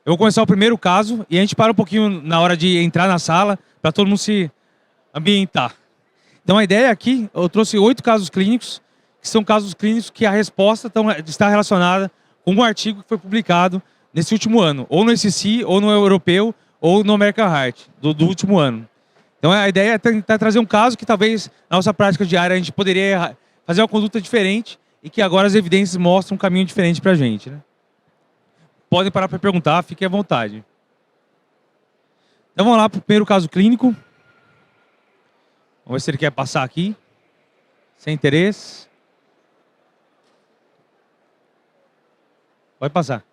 Eu vou começar o primeiro caso e a gente para um pouquinho na hora de entrar na sala para todo mundo se ambientar. Então a ideia aqui, eu trouxe 8 casos clínicos, que são casos clínicos que a resposta está relacionada com um artigo que foi publicado nesse último ano, ou no SCC, ou no Europeu, ou no American Heart, do último ano. Então a ideia é tentar trazer um caso que talvez na nossa prática diária a gente poderia fazer uma conduta diferente e que agora as evidências mostram um caminho diferente para a gente, né? Podem parar para perguntar, fiquem à vontade. Então vamos lá para o primeiro caso clínico. Vamos ver se ele quer passar aqui. Sem interesse. Pode passar.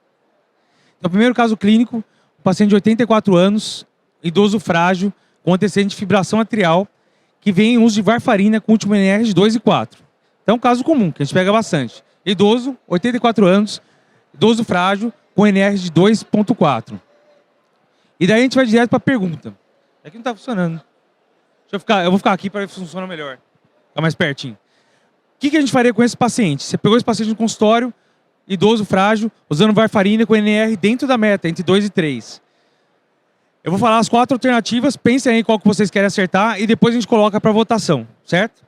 Então, o primeiro caso clínico, um paciente de 84 anos, idoso frágil, com antecedente de fibração atrial, que vem em uso de varfarina com último NR de 2 e 4. Então, é um caso comum, que a gente pega bastante. Idoso, 84 anos, idoso frágil, com NR de 2,4. E daí a gente vai direto para a pergunta. Aqui não está funcionando. Eu vou ficar aqui para ver se funciona melhor. Ficar mais pertinho. O que a gente faria com esse paciente? Você pegou esse paciente no consultório, idoso frágil, usando varfarina com NR dentro da meta, entre 2 e 3. Eu vou falar as 4 alternativas, pensem aí qual que vocês querem acertar e depois a gente coloca para votação, certo?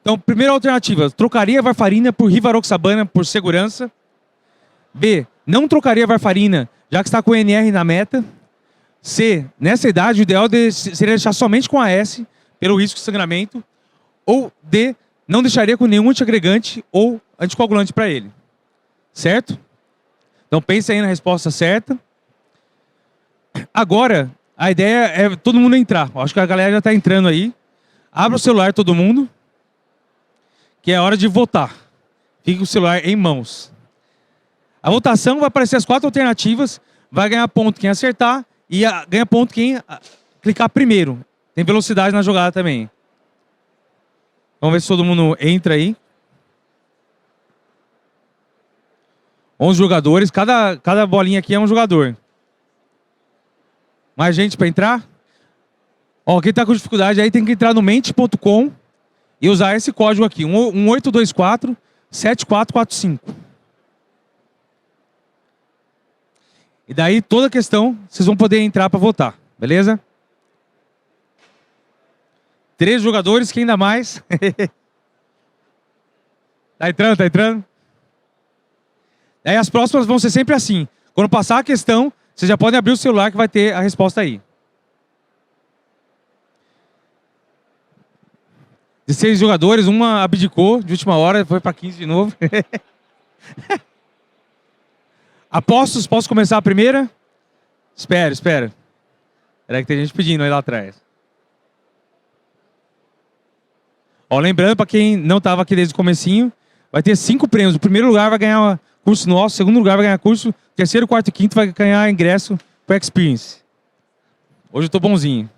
Então, primeira alternativa, trocaria varfarina por rivaroxabana por segurança. B, não trocaria varfarina, já que está com NR na meta. C, nessa idade, o ideal seria deixar somente com AS, pelo risco de sangramento. Ou D, não deixaria com nenhum antiagregante ou anticoagulante para ele. Certo? Então pense aí na resposta certa. Agora, a ideia é todo mundo entrar. Acho que a galera já está entrando aí. Abra o celular todo mundo, que é hora de votar. Fique com o celular em mãos. A votação vai aparecer as 4 alternativas. Vai ganhar ponto quem acertar e ganha ponto quem clicar primeiro. Tem velocidade na jogada também. Vamos ver se todo mundo entra aí. 11 jogadores. Cada bolinha aqui é um jogador. Mais gente para entrar? Ó, quem está com dificuldade aí tem que entrar no mente.com e usar esse código aqui. 1824 7445. E daí, toda questão, vocês vão poder entrar para votar, beleza? 3 jogadores, quem dá mais? Tá entrando, tá entrando? Daí as próximas vão ser sempre assim. Quando passar a questão, vocês já podem abrir o celular que vai ter a resposta aí. 16 jogadores, uma abdicou de última hora, foi para 15 de novo. Apostos, posso começar a primeira? Espera. Espera que tem gente pedindo aí lá atrás. Ó, lembrando, para quem não estava aqui desde o comecinho, vai ter 5 prêmios. O primeiro lugar vai ganhar curso nosso, o segundo lugar vai ganhar curso, terceiro, quarto e quinto vai ganhar ingresso para Experience. Hoje eu tô bonzinho.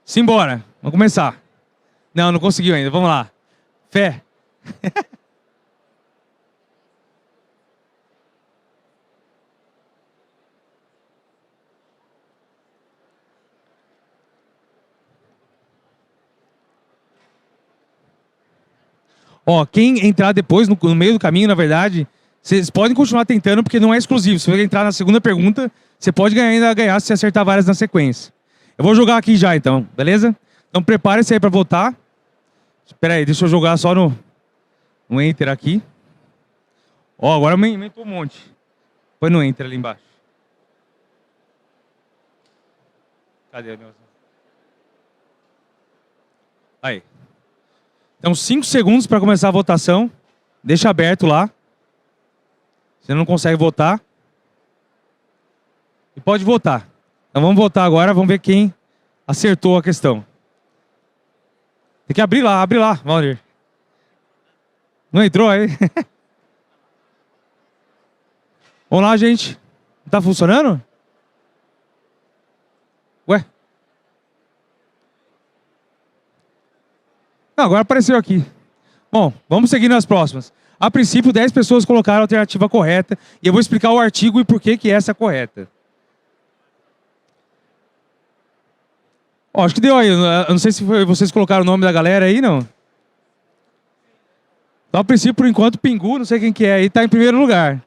Simbora, vamos começar. Não conseguiu ainda, vamos lá. Fé. Ó, quem entrar depois, no meio do caminho, na verdade, vocês podem continuar tentando, porque não é exclusivo. Se você entrar na segunda pergunta, você pode ainda ganhar se acertar várias na sequência. Eu vou jogar aqui já, então, beleza? Então prepare-se aí para votar. Espera aí, deixa eu jogar só no Enter aqui. Ó, agora aumentou um monte. Põe no Enter ali embaixo. Cadê o negócio? Aí. Então, 5 segundos para começar a votação. Deixa aberto lá. Você não consegue votar. E pode votar. Então vamos votar agora, vamos ver quem acertou a questão. Tem que abrir lá, Valdir. Não entrou aí? Vamos lá, gente. Não tá funcionando? Ué? Não, agora apareceu aqui. Bom, vamos seguir nas próximas. A princípio, 10 pessoas colocaram a alternativa correta. E eu vou explicar o artigo e por que é essa correta. Ó, acho que deu aí. Eu não sei se vocês colocaram o nome da galera aí, não. Então, a princípio, por enquanto, Pingu, não sei quem que é aí, tá em primeiro lugar.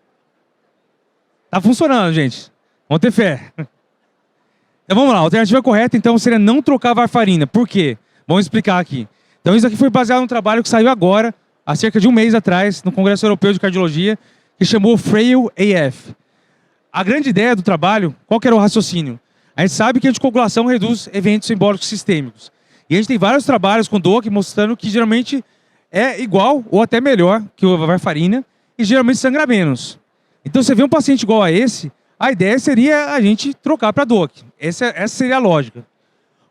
Tá funcionando, gente. Vamos ter fé. Então vamos lá, a alternativa correta então seria não trocar a varfarina. Por quê? Vamos explicar aqui. Então isso aqui foi baseado num trabalho que saiu agora, há cerca de um mês atrás, no Congresso Europeu de Cardiologia, que chamou Frail AF. A grande ideia do trabalho, qual que era o raciocínio? A gente sabe que a anticoagulação reduz eventos embólicos sistêmicos. E a gente tem vários trabalhos com DOAC mostrando que geralmente é igual ou até melhor que a varfarina e geralmente sangra menos. Então você vê um paciente igual a esse, a ideia seria a gente trocar para DOAC. Essa seria a lógica.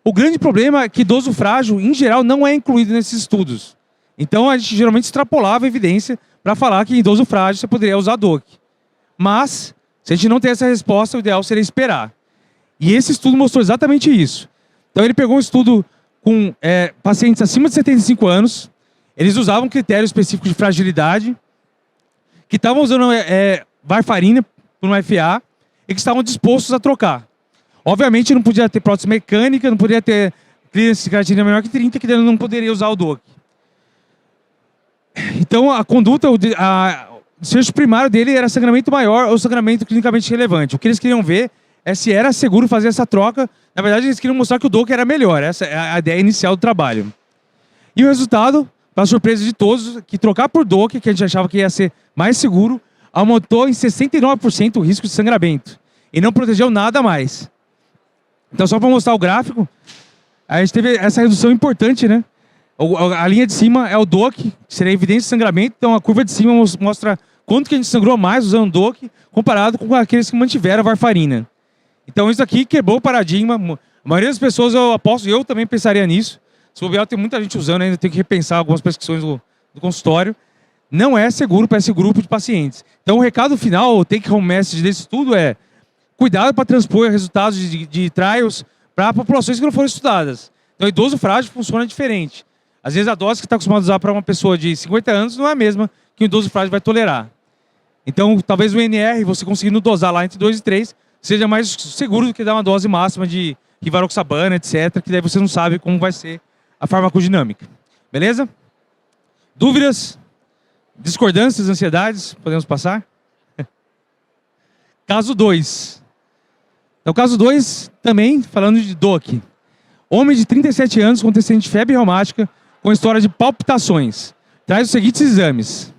O grande problema é que idoso frágil, em geral, não é incluído nesses estudos. Então a gente geralmente extrapolava a evidência para falar que em idoso frágil você poderia usar DOAC. Mas, se a gente não tem essa resposta, o ideal seria esperar. E esse estudo mostrou exatamente isso. Então ele pegou um estudo com pacientes acima de 75 anos, eles usavam critério específico de fragilidade, que estavam usando varfarina por uma FA e que estavam dispostos a trocar. Obviamente não podia ter prótese mecânica, não podia ter clearance de creatinina menor que 30, que não poderia usar o DOAC. Então a conduta, o desfecho primário dele era sangramento maior ou sangramento clinicamente relevante. O que eles queriam ver é se era seguro fazer essa troca. Na verdade, eles queriam mostrar que o DOAC era melhor. Essa é a ideia inicial do trabalho. E o resultado, para surpresa de todos, que trocar por DOAC, que a gente achava que ia ser mais seguro, aumentou em 69% o risco de sangramento. E não protegeu nada mais. Então, só para mostrar o gráfico, a gente teve essa redução importante, né? A linha de cima é o DOAC, que seria a evidência de sangramento. Então, a curva de cima mostra quanto que a gente sangrou mais usando o DOAC, comparado com aqueles que mantiveram a varfarina. Então, isso aqui quebrou o paradigma. A maioria das pessoas, eu aposto, eu também pensaria nisso. Se bobear, tem muita gente usando, ainda tem que repensar algumas prescrições do consultório. Não é seguro para esse grupo de pacientes. Então, o recado final, o take-home message desse estudo é: cuidado para transpor resultados de trials para populações que não foram estudadas. Então, idoso frágil funciona diferente. Às vezes, a dose que está acostumado a usar para uma pessoa de 50 anos não é a mesma que um idoso frágil vai tolerar. Então, talvez o NR, você conseguindo dosar lá entre 2 e 3, seja mais seguro do que dar uma dose máxima de rivaroxabana, etc., que daí você não sabe como vai ser a farmacodinâmica. Beleza? Dúvidas? Discordâncias, ansiedades? Podemos passar? Caso 2. Então, caso 2, também falando de DOAC. Homem de 37 anos com antecedente de febre reumática com história de palpitações. Traz os seguintes exames.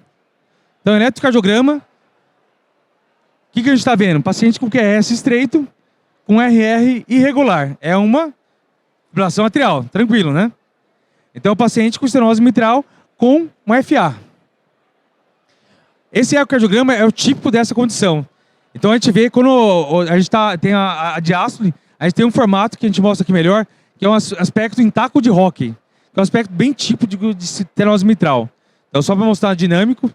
Então, eletrocardiograma. O que a gente está vendo? Paciente com QRS estreito, com RR irregular. É uma fibrilação atrial. Tranquilo, né? Então, o paciente com estenose mitral com uma FA. Esse ecocardiograma é o típico dessa condição. Então, a gente vê quando a gente tem a diástole, a gente tem um formato que a gente mostra aqui melhor, que é um aspecto em taco de hóquei, que é um aspecto bem típico de estenose mitral. Então, só para mostrar dinâmico.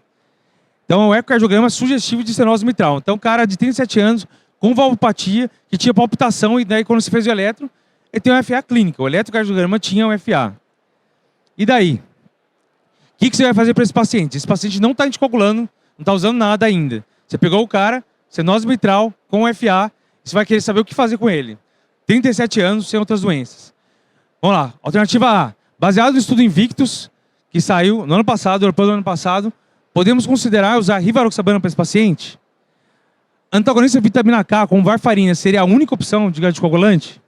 Então, o ecocardiograma sugestivo de estenose mitral. Então, um cara de 37 anos, com valvopatia, que tinha palpitação, e daí, quando você fez o eletro, ele tem uma FA clínica. O eletrocardiograma tinha uma FA. E daí? O que você vai fazer para esse paciente? Esse paciente não está anticoagulando, não está usando nada ainda. Você pegou o cara, estenose mitral, com FA, você vai querer saber o que fazer com ele. 37 anos, sem outras doenças. Vamos lá. Alternativa A. Baseado no estudo Invictus, que saiu no ano passado, europeu do ano passado, podemos considerar usar rivaroxabana para esse paciente? Antagonista de vitamina K com varfarina seria a única opção de anticoagulante?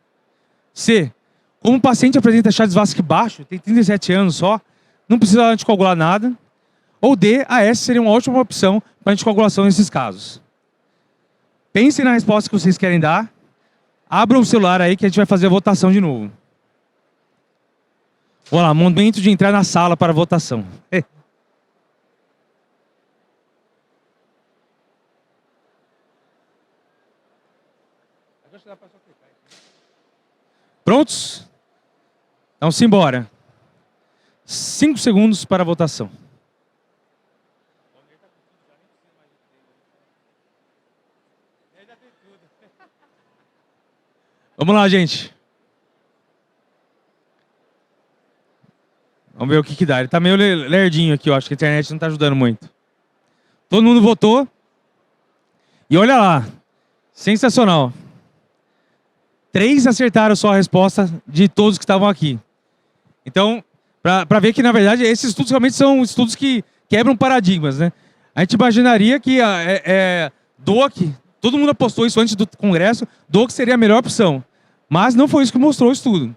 C. Como o paciente apresenta Chades-Vasque baixo, tem 37 anos só, não precisa anticoagular nada. Ou D. A S seria uma ótima opção para anticoagulação nesses casos. Pensem na resposta que vocês querem dar. Abram o celular aí que a gente vai fazer a votação de novo. Vamos lá, momento de entrar na sala para a votação. Prontos? Então, simbora. 5 segundos para a votação. Vamos lá, gente. Vamos ver o que dá. Ele tá meio lerdinho aqui, eu acho que a internet não tá ajudando muito. Todo mundo votou. E olha lá. Sensacional. 3 acertaram só a resposta de todos que estavam aqui. Então, para ver que, na verdade, esses estudos realmente são estudos que quebram paradigmas, né? A gente imaginaria que DOAC, Todo mundo apostou isso antes do congresso, do que seria a melhor opção. Mas não foi isso que mostrou o estudo.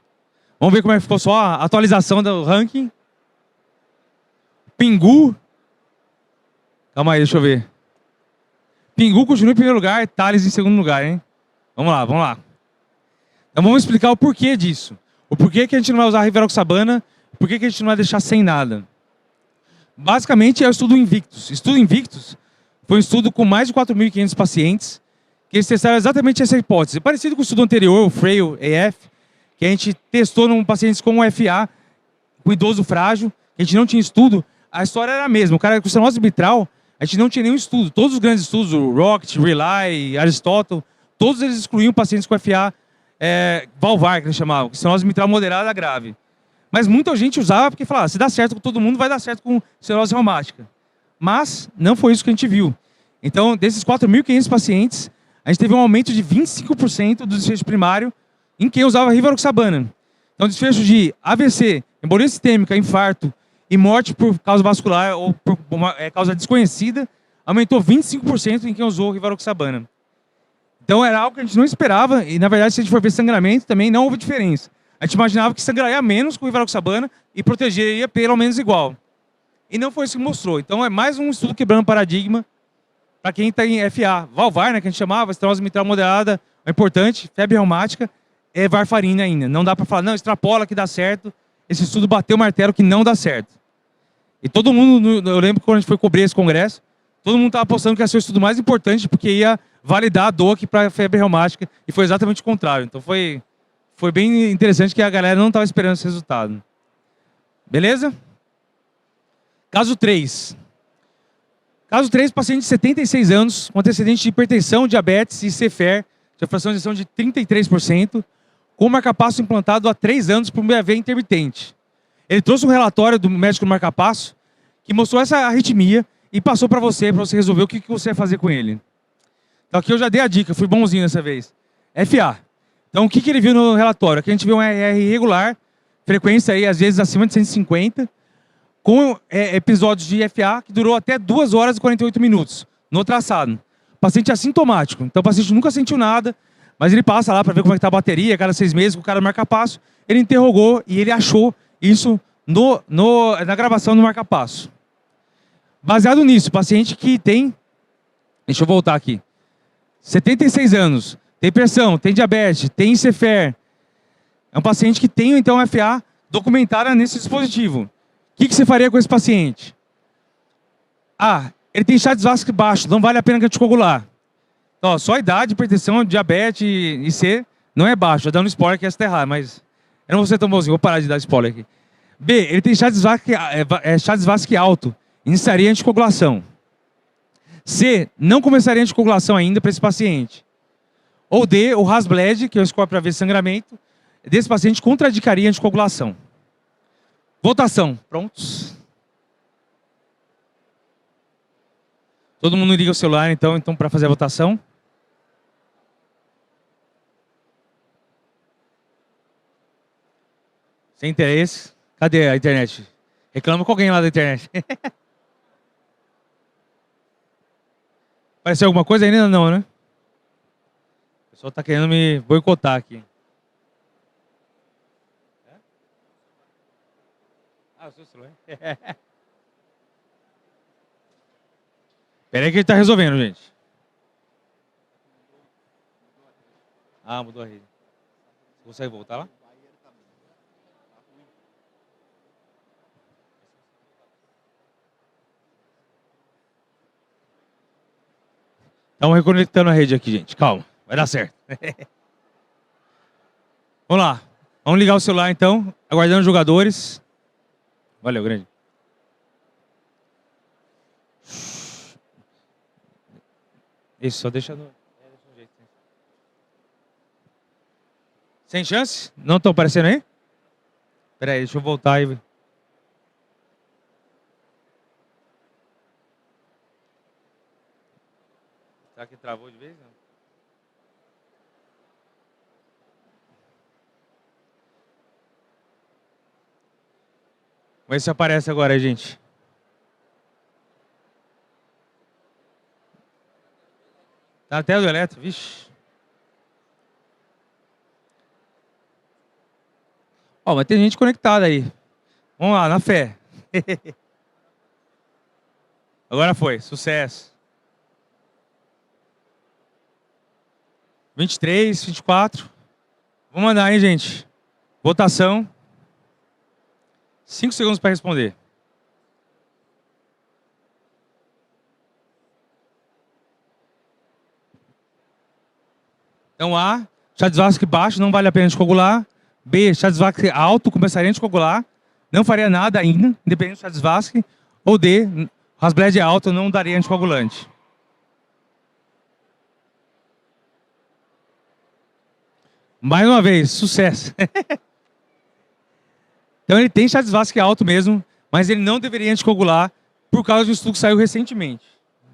Vamos ver como é que ficou só a atualização do ranking. Pingu. Calma aí, deixa eu ver. Pingu continua em primeiro lugar, Thales em segundo lugar, hein? Vamos lá, vamos lá. Então vamos explicar o porquê disso. O porquê que a gente não vai usar rivaroxabana, por que a gente não vai deixar sem nada. Basicamente é o estudo Invictus. Estudo Invictus foi um estudo com mais de 4.500 pacientes, que eles testaram exatamente essa hipótese. Parecido com o estudo anterior, o Frail AF, que a gente testou em pacientes com FA, com idoso frágil, que a gente não tinha estudo. A história era a mesma. O cara com estenose mitral, a gente não tinha nenhum estudo. Todos os grandes estudos, o Rocket, Rely, Aristotle, todos eles excluíam pacientes com FA valvar, que eles chamavam, estenose mitral moderada grave. Mas muita gente usava porque falava, se dá certo com todo mundo, vai dar certo com estenose reumática. Mas não foi isso que a gente viu. Então, desses 4.500 pacientes, a gente teve um aumento de 25% do desfecho primário em quem usava rivaroxabana. Então, desfecho de AVC, embolia sistêmica, infarto e morte por causa vascular ou por uma causa desconhecida, aumentou 25% em quem usou rivaroxabana. Então, era algo que a gente não esperava e, na verdade, se a gente for ver sangramento, também não houve diferença. A gente imaginava que sangraria menos com rivaroxabana e protegeria pelo menos igual. E não foi isso que mostrou. Então, é mais um estudo quebrando paradigma para quem está em FA. Valvar, né, que a gente chamava, estenose mitral moderada, é importante, febre reumática, é varfarina ainda. Não dá para falar, não, extrapola que dá certo. Esse estudo bateu o martelo que não dá certo. E todo mundo, eu lembro que quando a gente foi cobrir esse congresso, todo mundo estava apostando que ia ser o estudo mais importante porque ia validar a DOAC para febre reumática e foi exatamente o contrário. Então foi bem interessante que a galera não estava esperando esse resultado. Beleza? Caso 3. Caso 3, paciente de 76 anos, com antecedente de hipertensão, diabetes e CFR, de fração de ejeção de 33%, com marcapasso implantado há 3 anos por uma veia intermitente. Ele trouxe um relatório do médico do marcapasso que mostrou essa arritmia e passou para você resolver o que você vai fazer com ele. Então aqui eu já dei a dica, fui bonzinho dessa vez. FA. Então o que ele viu no relatório? Aqui a gente viu um RR irregular, frequência aí às vezes acima de 150, com episódios de FA que durou até 2 horas e 48 minutos no traçado. Paciente assintomático, então o paciente nunca sentiu nada, mas ele passa lá para ver como é que está a bateria, cada 6 meses, com o cara marca-passo. Ele interrogou e ele achou isso na gravação do marca-passo. Baseado nisso, paciente que tem, deixa eu voltar aqui, 76 anos, tem pressão, tem diabetes, tem ICFR, é um paciente que tem então FA documentada nesse dispositivo. O que você faria com esse paciente? Ah, ele tem Chats-Vasque baixo, não vale a pena anticoagular. Então, só a idade, hipertensão, diabetes e C não é baixo. Já dando spoiler que essa está errada, mas eu não vou ser tão bonzinho, vou parar de dar spoiler aqui. B, ele tem Chats-Vasque alto, iniciaria anticoagulação. C, não começaria anticoagulação ainda para esse paciente. Ou D, o Hasbled, que eu escolho para ver sangramento, desse paciente contraindicaria anticoagulação. Votação. Prontos? Todo mundo liga o celular, então para fazer a votação. Sem interesse. Cadê a internet? Reclama com alguém lá da internet. Apareceu alguma coisa ainda? Não, né? O pessoal está querendo me boicotar aqui. Ah, o seu celular. Pera aí que ele está resolvendo, gente. Ah, mudou a rede. Você consegue voltar lá? Estamos reconectando a rede aqui, gente. Calma, vai dar certo. Vamos lá. Vamos ligar o celular, então. Aguardando os jogadores. Valeu, grande. Isso, só deixa no jeito. Sem chance? Não estão aparecendo aí? Espera aí, deixa eu voltar aí. Será que travou de vez? Não. Vamos ver se aparece agora aí, gente. Tá até do eletro, vixe. Ó, mas tem gente conectada aí. Vamos lá, na fé. Agora foi, sucesso. 23, 24. Vamos mandar, hein, gente? Votação. 5 segundos para responder. Então A, Chades-Vasque baixo, não vale a pena anticoagular. B, Chades-Vasque alto, começaria a anticoagular. Não faria nada ainda, independente do Chades-Vasque. Ou D, Hasbled alto, não daria anticoagulante. Mais uma vez, sucesso. Então ele tem Chades-Vasque alto mesmo, mas ele não deveria anticoagular por causa de um estudo que saiu recentemente.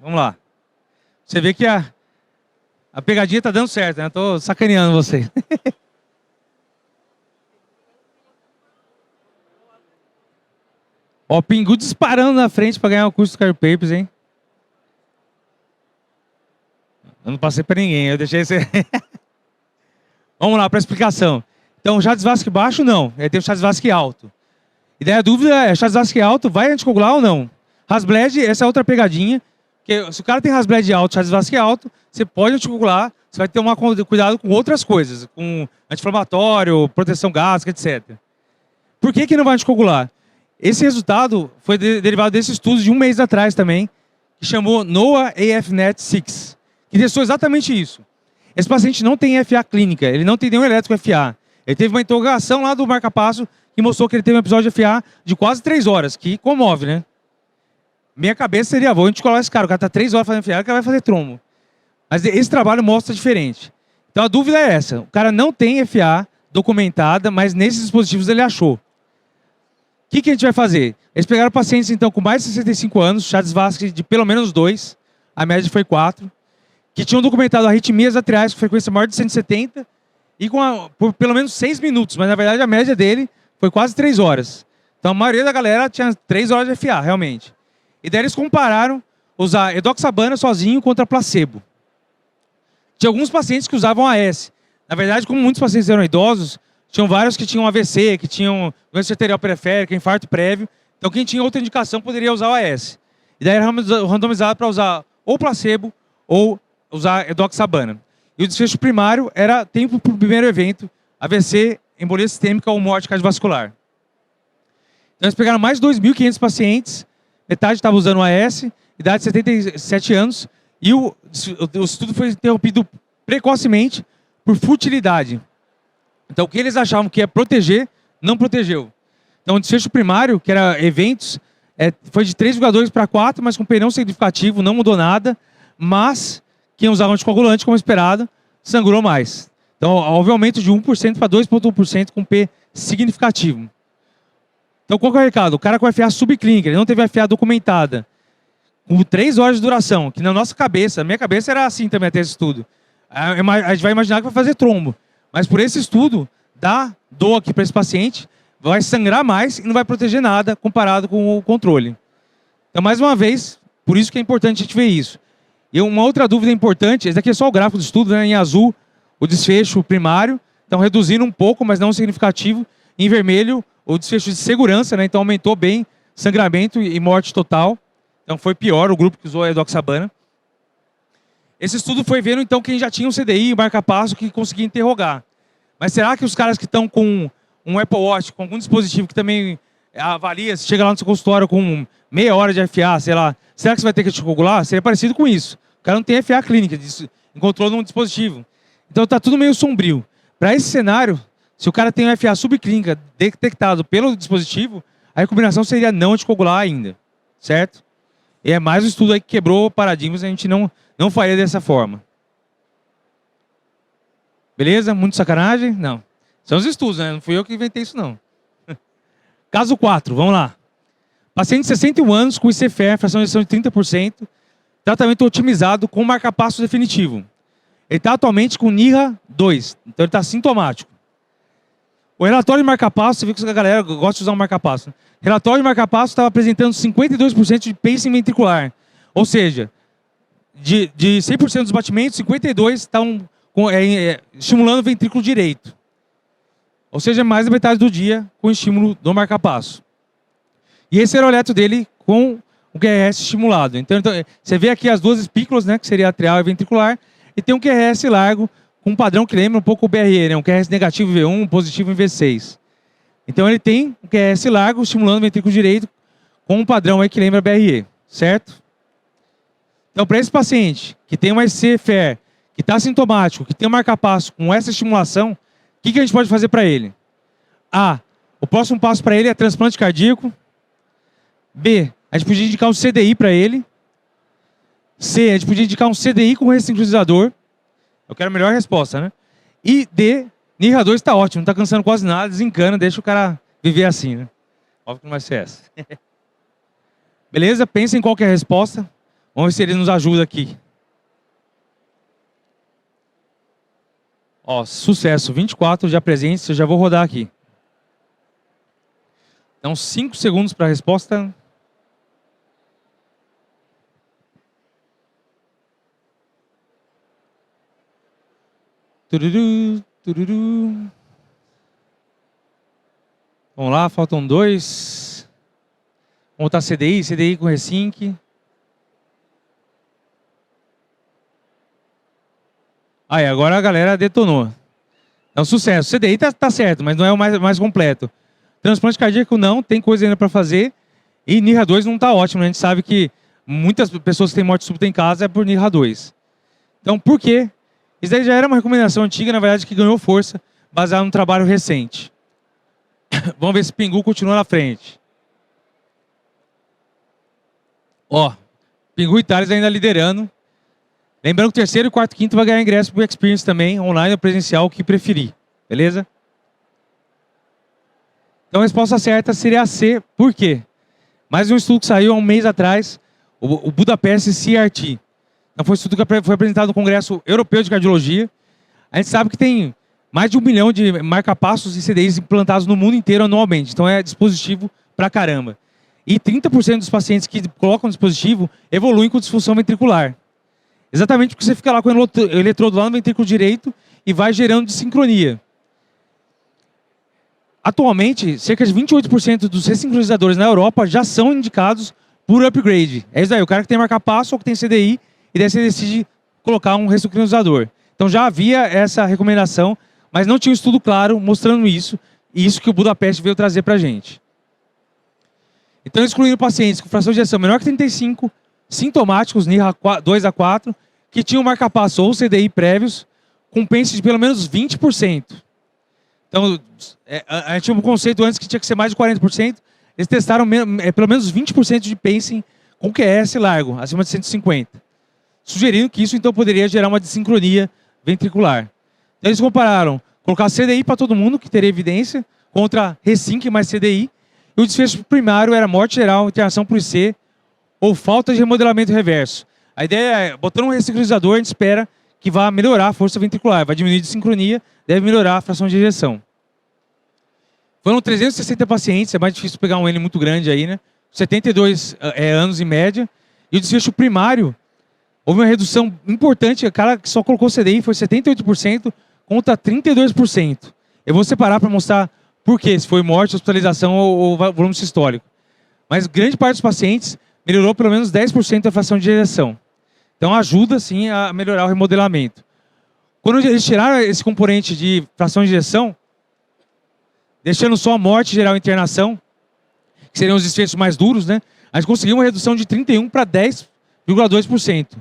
Vamos lá. Você vê que a pegadinha tá dando certo, né? Tô sacaneando você. Ó, Pingu disparando na frente para ganhar o curso do Career Papers, hein? Eu não passei para ninguém, eu deixei você. Vamos lá para a explicação. Então, Chades-Vasque baixo, não. Ele tem o Chades-Vasque alto. E daí a dúvida é, Chades-Vasque alto vai anticoagular ou não? Hasbled, essa é outra pegadinha. Que se o cara tem Hasbled alto, Chades-Vasque alto, você pode anticoagular, você vai ter cuidado com outras coisas, com anti-inflamatório, proteção gástrica, etc. Por que que não vai anticoagular? Esse resultado foi derivado desse estudo de um mês atrás também, que chamou NOAA AFNet 6, que testou exatamente isso. Esse paciente não tem FA clínica, ele não tem nenhum elétrico FA. Ele teve uma interrogação lá do marca-passo que mostrou que ele teve um episódio de FA de quase 3 horas, que comove, né? Minha cabeça seria, vou anticoagular esse cara tá 3 horas fazendo FA, o cara vai fazer trombo. Mas esse trabalho mostra diferente. Então a dúvida é essa, o cara não tem FA documentada, mas nesses dispositivos ele achou. O que a gente vai fazer? Eles pegaram pacientes então com mais de 65 anos, Chades-Vasque de pelo menos 2, a média foi 4, que tinham documentado arritmias atriais com frequência maior de 170 e por pelo menos 6 minutos, mas na verdade a média dele foi quase 3 horas. Então a maioria da galera tinha 3 horas de FA, realmente. E daí eles compararam usar edoxabana sozinho contra placebo. Tinha alguns pacientes que usavam AS. Na verdade, como muitos pacientes eram idosos, tinham vários que tinham AVC, que tinham doença arterial periférica, infarto prévio. Então quem tinha outra indicação poderia usar o AS. E daí era randomizado para usar ou placebo ou usar edoxabana. E o desfecho primário era tempo para o primeiro evento, AVC, embolia sistêmica ou morte cardiovascular. Então eles pegaram mais de 2.500 pacientes, metade estava usando o AS, idade de 77 anos, e o estudo foi interrompido precocemente por futilidade. Então o que eles achavam que ia proteger, não protegeu. Então o desfecho primário, que era eventos, foi de 3,2 para 4, mas com P não significativo, não mudou nada, mas quem usava anticoagulante, como esperado, sangrou mais. Então houve aumento de 1% para 2,1% com P significativo. Então qual que é o recado? O cara com FA subclínica, ele não teve FA documentada, com 3 horas de duração, que na nossa cabeça, minha cabeça era assim também até esse estudo. A gente vai imaginar que vai fazer trombo. Mas por esse estudo, dá dor aqui para esse paciente, vai sangrar mais e não vai proteger nada comparado com o controle. Então, mais uma vez, por isso que é importante a gente ver isso. E uma outra dúvida importante, esse aqui é só o gráfico do estudo, né? Em azul, o desfecho primário, então reduzindo um pouco, mas não significativo. Em vermelho, o desfecho de segurança, né? Então aumentou bem sangramento e morte total. Então foi pior o grupo que usou a edoxabana. Esse estudo foi vendo então quem já tinha um CDI, um marca-passo, que conseguia interrogar. Mas será que os caras que estão com um Apple Watch, com algum dispositivo que também avalia, se chega lá no seu consultório com meia hora de FA, sei lá, será que você vai ter que anticoagular? Seria parecido com isso. O cara não tem FA clínica, encontrou num dispositivo. Então está tudo meio sombrio. Para esse cenário, se o cara tem um FA subclínica detectado pelo dispositivo, a recomendação seria não anticoagular ainda, certo? E é mais um estudo aí que quebrou paradigmas, a gente não faria dessa forma. Beleza? Muito sacanagem? Não. São os estudos, né? Não fui eu que inventei isso, não. Caso 4, vamos lá. Paciente de 61 anos com ICFR, fração de ejeção de 30%, tratamento otimizado com marca-passo definitivo. Ele está atualmente com NIRA 2, então ele está sintomático. O relatório de marca-passo, você viu que a galera gosta de usar um marca-passo. O relatório de marca-passo estava apresentando 52% de pacing ventricular. Ou seja, de 100% dos batimentos, 52 estão estimulando o ventrículo direito. Ou seja, mais da metade do dia com estímulo do marca-passo. E esse era o eletro dele com o QRS estimulado. Então, você vê aqui as duas espículas, né, que seria atrial e ventricular, e tem um QRS largo com um padrão que lembra um pouco o BRE, né, um QRS negativo em V1, positivo em V6. Então ele tem um QRS largo estimulando o ventrículo direito com um padrão aí que lembra BRE, certo? Então, para esse paciente que tem uma SC-FER, que está sintomático, que tem um marca-passo com essa estimulação, o que a gente pode fazer para ele? A. O próximo passo para ele é transplante cardíaco. B. A gente podia indicar um CDI para ele. C. A gente podia indicar um CDI com ressincronizador. Eu quero a melhor resposta, né? E D. NIRA2 está ótimo, não está cansando quase nada, desencana, deixa o cara viver assim, né? Óbvio que não vai ser essa. Beleza? Pensa em qual que é a resposta. Vamos ver se ele nos ajuda aqui. Ó, sucesso. 24 já presentes, eu já vou rodar aqui. Então, 5 segundos para a resposta. Tururu, tururu. Vamos lá, faltam 2. Vamos botar CDI com Resync. Aí, agora a galera detonou. É um sucesso. CDI tá certo, mas não é o mais completo. Transplante cardíaco não, tem coisa ainda para fazer. E NIRA2 não tá ótimo, né? A gente sabe que muitas pessoas que têm morte súbita em casa é por NIRA2. Então, por quê? Isso daí já era uma recomendação antiga, na verdade, que ganhou força, baseado num trabalho recente. Vamos ver se o Pingu continua na frente. Ó, Pingu e Thales ainda liderando. Lembrando que o terceiro, quarto e quinto vai ganhar ingresso para o Experience também, online ou presencial, o que preferir. Beleza? Então a resposta certa seria a C. Por quê? Mais um estudo que saiu há um mês atrás, o Budapest CRT. Então foi um estudo que foi apresentado no Congresso Europeu de Cardiologia. A gente sabe que tem mais de 1 milhão de marca-passos e CDIs implantados no mundo inteiro anualmente. Então é dispositivo pra caramba. E 30% dos pacientes que colocam o dispositivo evoluem com disfunção ventricular. Exatamente porque você fica lá com o eletrodo lá no ventrículo direito e vai gerando desincronia. Atualmente, cerca de 28% dos ressincronizadores na Europa já são indicados por upgrade. É isso aí, o cara que tem marca-passo ou que tem CDI e daí você decide colocar um ressincronizador. Então já havia essa recomendação, mas não tinha um estudo claro mostrando isso, e isso que o Budapest veio trazer para a gente. Então, excluindo pacientes com fração de ejeção menor que 35, sintomáticos, NIRA 2 a 4, que tinham marca-passo ou CDI prévios, com pence de pelo menos 20%. Então, a gente tinha um conceito antes que tinha que ser mais de 40%, eles testaram pelo menos 20% de pacing com QS largo, acima de 150. Sugerindo que isso, então, poderia gerar uma desincronia ventricular. Então, eles compararam colocar CDI para todo mundo, que teria evidência, contra Resync mais CDI, e o desfecho primário era morte geral, internação por IC, ou falta de remodelamento reverso. A ideia é, botando um ressincronizador, a gente espera que vá melhorar a força ventricular, vai diminuir a desincronia, deve melhorar a fração de ejeção. Foram 360 pacientes, é mais difícil pegar um N muito grande aí, né? 72 anos em média, e o desfecho primário, houve uma redução importante, o cara que só colocou CDI foi 78% contra 32%. Eu vou separar para mostrar por quê, se foi morte, hospitalização ou volume sistólico. Mas grande parte dos pacientes melhorou pelo menos 10% da fração de ejeção. Então ajuda, sim, a melhorar o remodelamento. Quando eles tiraram esse componente de fração de ejeção, deixando só a morte geral e internação, que seriam os desfechos mais duros, né? A gente conseguiu uma redução de 31% para 10,2%.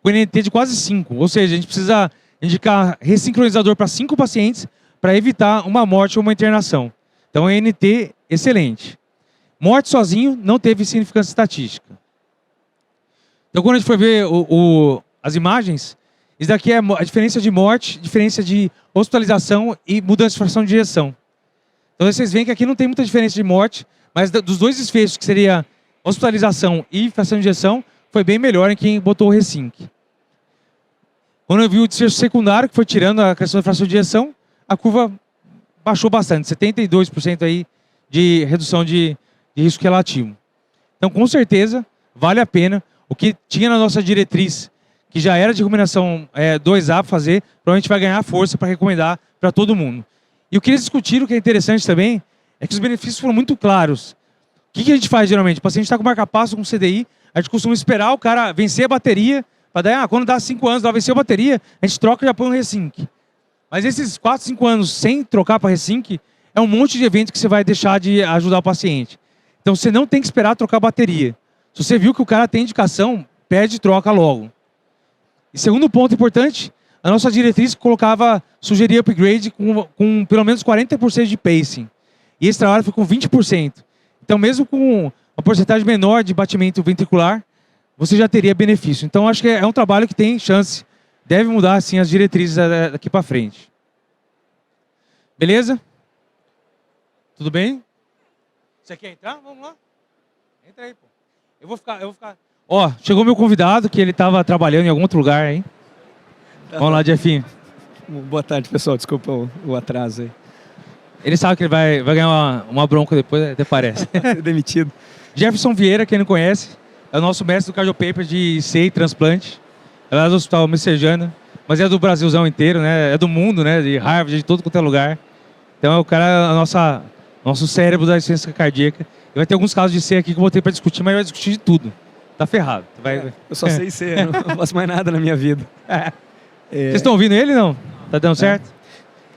Com NNT de quase 5%. Ou seja, a gente precisa indicar ressincronizador para 5 pacientes para evitar uma morte ou uma internação. Então, NNT excelente. Morte sozinho não teve significância estatística. Então, quando a gente for ver as imagens, isso daqui é a diferença de morte, diferença de hospitalização e mudança de fração de ejeção. Então, vocês veem que aqui não tem muita diferença de morte, mas dos dois desfechos, que seria hospitalização e fração de ejeção, foi bem melhor em quem botou o Resync. Quando eu vi o desfecho secundário, que foi tirando a questão da fração de ejeção, a curva baixou bastante, 72% aí de redução de risco relativo. Então, com certeza, vale a pena. O que tinha na nossa diretriz, que já era de recomendação 2A para fazer, provavelmente vai ganhar força para recomendar para todo mundo. E o que eles discutiram, que é interessante também, é que os benefícios foram muito claros. O que a gente faz geralmente? O paciente está com marca-passo, com CDI, a gente costuma esperar o cara vencer a bateria, para daí, quando dá 5 anos, ela venceu a bateria, a gente troca e já põe um Resync. Mas esses 4, 5 anos sem trocar para Resync, é um monte de evento que você vai deixar de ajudar o paciente. Então você não tem que esperar trocar a bateria. Se você viu que o cara tem indicação, pede e troca logo. E segundo ponto importante, a nossa diretriz sugeria upgrade com pelo menos 40% de pacing. E esse trabalho foi com 20%. Então mesmo com uma porcentagem menor de batimento ventricular, você já teria benefício. Então acho que é um trabalho que tem chance, deve mudar assim as diretrizes daqui para frente. Beleza? Tudo bem? Você quer entrar? Vamos lá. Entra aí, pô. Eu vou ficar. Ó, chegou meu convidado, que ele estava trabalhando em algum outro lugar, hein? Vamos lá, Jeffinho. Boa tarde, pessoal. Desculpa o atraso aí. Ele sabe que ele vai ganhar uma bronca depois, até parece. Demitido. Jefferson Vieira, quem não conhece, é o nosso mestre do Cardiopaper de IC e transplante. É lá do Hospital Messejana, mas é do Brasilzão inteiro, né? É do mundo, né? De Harvard, de todo quanto é lugar. Então é o cara, nosso cérebro da ciência cardíaca. E vai ter alguns casos de C aqui que eu vou ter para discutir, mas vai discutir de tudo. Tá ferrado. Eu só sei C, eu não faço mais nada na minha vida. Vocês estão ouvindo ele, não? Tá dando certo?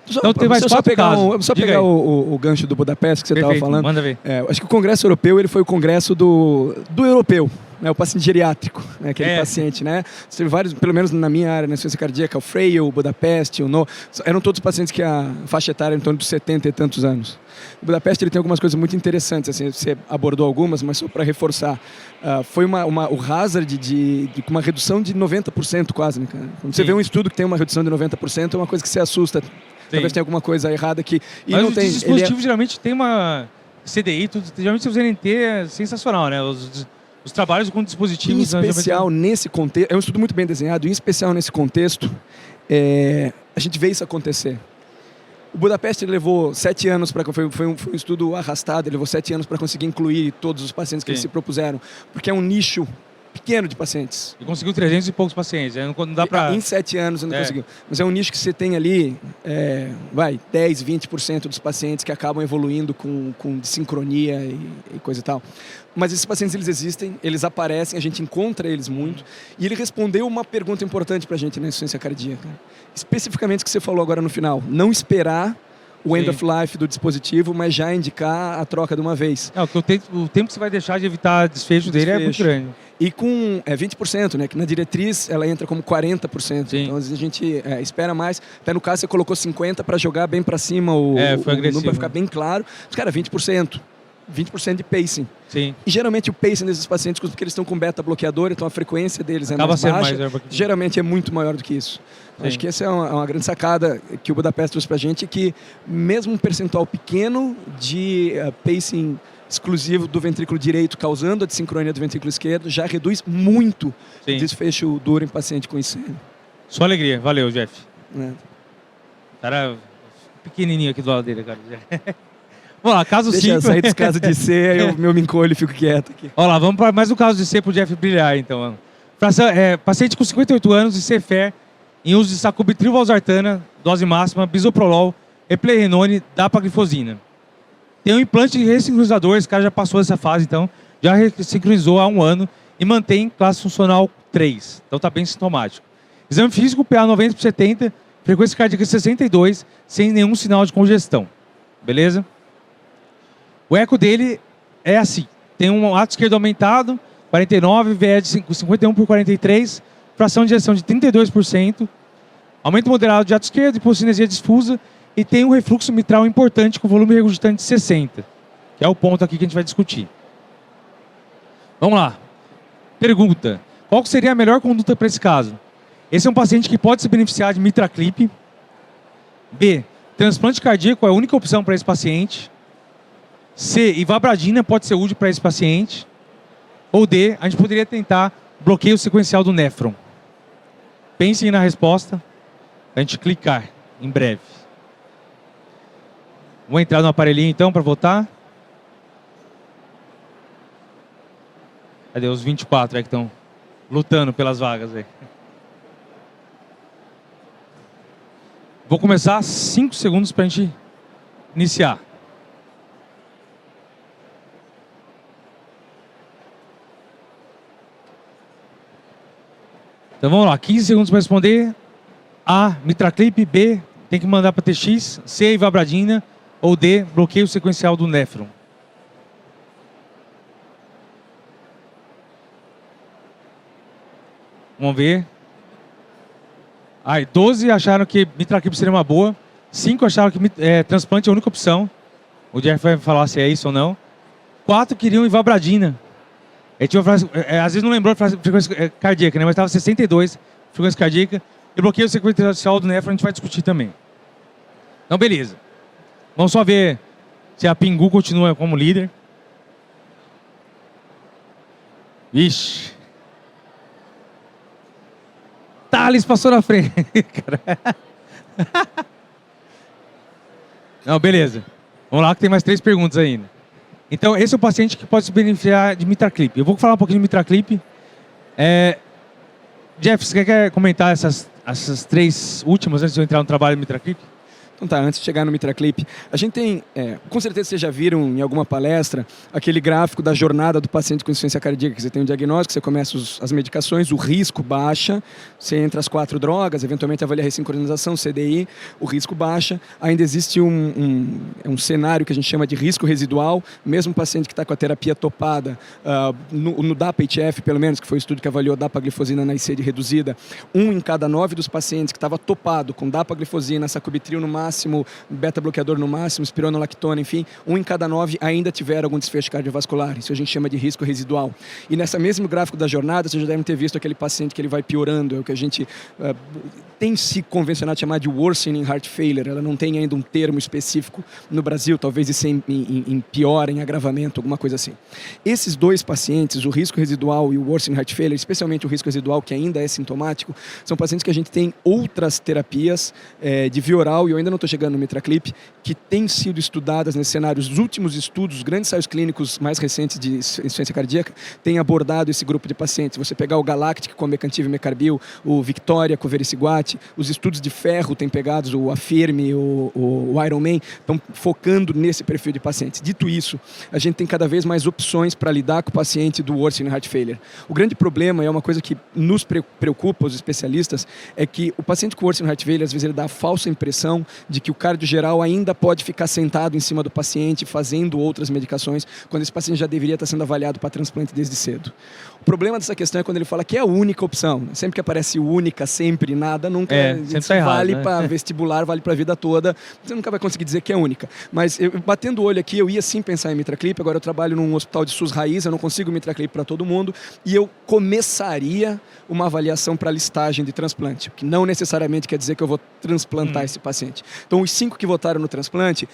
Então tem mais quatro casos. Só pegar o gancho do Budapeste que você estava falando. Manda ver. Acho que o Congresso Europeu ele foi o congresso do europeu. Né, o paciente geriátrico, né, aquele paciente, né? Teve vários, pelo menos na minha área, na ciência cardíaca, o Frail, o Budapeste, o No, eram todos pacientes que a faixa etária era em torno de 70 e tantos anos. O Budapeste ele tem algumas coisas muito interessantes, assim, você abordou algumas, mas só para reforçar. Foi o hazard de uma redução de 90% quase, né, cara? Quando você vê um estudo que tem uma redução de 90%, é uma coisa que se assusta. Talvez tenha alguma coisa errada aqui. E mas não os tem, dispositivos geralmente tem uma CDI, geralmente o ZNT é sensacional, né? Os trabalhos com dispositivos... Em especial nesse contexto, é um estudo muito bem desenhado, em especial nesse contexto, a gente vê isso acontecer. O Budapeste levou 7 anos, foi um estudo arrastado, ele levou 7 anos para conseguir incluir todos os pacientes que eles se propuseram, porque é um nicho pequeno de pacientes. E conseguiu 300 e poucos pacientes, não dá para... Em 7 anos não conseguiu. Mas é um nicho que você tem ali, 10, 20% dos pacientes que acabam evoluindo com sincronia e coisa e tal. Mas esses pacientes, eles existem, eles aparecem, a gente encontra eles muito. E ele respondeu uma pergunta importante para a gente na insuficiência cardíaca. Especificamente o que você falou agora no final. Não esperar o end of life do dispositivo, mas já indicar a troca de uma vez. O tempo que você vai deixar de evitar desfecho dele é muito grande. E com 20%, né? Que na diretriz ela entra como 40%. Sim. Então às vezes a gente espera mais. Até no caso você colocou 50% para jogar bem para cima o número para ficar bem claro. Mas, cara, 20%. 20% de pacing. Sim. E geralmente o pacing desses pacientes, porque eles estão com beta-bloqueador, então a frequência deles é mais baixa, geralmente é muito maior do que isso. Acho que essa é uma grande sacada que o Budapeste trouxe pra gente, que mesmo um percentual pequeno de pacing exclusivo do ventrículo direito causando a desincronia do ventrículo esquerdo já reduz muito o desfecho duro em paciente com IC. Só alegria. Valeu, Jeff. Cara pequenininho aqui do lado dele, cara. Vamos lá, caso 5. Deixa eu sair dos casos de C, eu me encolho e fico quieto aqui. Olha lá, vamos para mais um caso de C para o Jeff brilhar, então. Paciente com 58 anos e Cefer em uso de sacubitril valsartana, dose máxima, bisoprolol, eplerenone, dapaglifosina. Tem um implante de ressincronizador, esse cara já passou essa fase, então, já ressincronizou há 1 ano e mantém classe funcional 3, então está bem sintomático. Exame físico, PA 90/70, frequência cardíaca 62, sem nenhum sinal de congestão. Beleza? O eco dele é assim, tem um ato esquerdo aumentado, 49, VE de 51/43, fração de ejeção de 32%, aumento moderado de ato esquerdo, hipocinesia difusa e tem um refluxo mitral importante com volume regurgitante de 60, que é o ponto aqui que a gente vai discutir. Vamos lá. Pergunta, qual seria a melhor conduta para esse caso? Esse é um paciente que pode se beneficiar de MitraClip. B, transplante cardíaco é a única opção para esse paciente. C, ivabradina pode ser útil para esse paciente. Ou D, a gente poderia tentar bloqueio sequencial do néfron. Pensem na resposta, a gente clicar em breve. Vou entrar no aparelhinho então para votar. Cadê os 24 que estão lutando pelas vagas aí? Vou começar 5 segundos para a gente iniciar. Então vamos lá, 15 segundos para responder. A, MitraClip. B, tem que mandar para TX. C, ivabradina. Ou D, bloqueio sequencial do néfron. Vamos ver. Aí, 12 acharam que MitraClip seria uma boa. 5 acharam que transplante é a única opção. O Jeff vai falar se é isso ou não. 4 queriam ivabradina. Às vezes não lembrou a frequência cardíaca, né? Mas estava 62, frequência cardíaca. E bloqueio sequencial do néfron a gente vai discutir também. Então, beleza. Vamos só ver se a Pingu continua como líder. Ixi. Thales passou na frente. Não, beleza. Vamos lá que tem mais 3 perguntas ainda. Então, esse é o paciente que pode se beneficiar de MitraClip. Eu vou falar um pouquinho de MitraClip. Jeff, você quer comentar essas 3 últimas antes de eu entrar no trabalho de MitraClip? Então tá, antes de chegar no MitraClip, a gente tem, com certeza vocês já viram em alguma palestra, aquele gráfico da jornada do paciente com insuficiência cardíaca, que você tem um diagnóstico, você começa as medicações, o risco baixa, você entra as 4 drogas, eventualmente avalia a ressincronização, CDI, o risco baixa, ainda existe um cenário que a gente chama de risco residual, mesmo paciente que está com a terapia topada, no DAPA-HF pelo menos, que foi o estudo que avaliou dapaglifosina na IC de reduzida, 1 em cada 9 dos pacientes que estava topado com dapaglifosina, sacubitril no máximo, beta-bloqueador no máximo, espironolactona, enfim, 1 em cada 9 ainda tiveram algum desfecho cardiovascular. Isso a gente chama de risco residual. E nessa mesmo gráfico da jornada, vocês já devem ter visto aquele paciente que ele vai piorando, é o que a gente tem se convencionado a chamar de worsening heart failure. Ela não tem ainda um termo específico no Brasil, talvez isso em pior, em agravamento, alguma coisa assim. Esses 2 pacientes, o risco residual e o worsening heart failure, especialmente o risco residual, que ainda é sintomático, são pacientes que a gente tem outras terapias de via oral, e eu ainda não estou chegando no MitraClip, que têm sido estudadas nesse cenário. Os últimos estudos, os grandes ensaios clínicos mais recentes de insuficiência cardíaca, têm abordado esse grupo de pacientes. Você pegar o Galactic com Mecantiv e Mecarbil, o Victoria com Vericiguat, os estudos de ferro têm pegado, o Affirme, o Ironman, estão focando nesse perfil de pacientes. Dito isso, a gente tem cada vez mais opções para lidar com o paciente do worsening heart failure. O grande problema, é uma coisa que nos preocupa, os especialistas, é que o paciente com worsening heart failure, às vezes ele dá a falsa impressão de que o cardio geral ainda pode ficar sentado em cima do paciente, fazendo outras medicações, quando esse paciente já deveria estar sendo avaliado para transplante desde cedo. O problema dessa questão é quando ele fala que é a única opção. Sempre que aparece única, sempre, nada, nunca tá vale errado, né? para vestibular, vale para a vida toda. Você nunca vai conseguir dizer que é única. Mas batendo o olho aqui, eu ia sim pensar em MitraClip. Agora eu trabalho num hospital de SUS raiz, eu não consigo MitraClip para todo mundo. E eu começaria uma avaliação para listagem de transplante, o que não necessariamente quer dizer que eu vou transplantar esse paciente. Então, os 5 que votaram no transplante,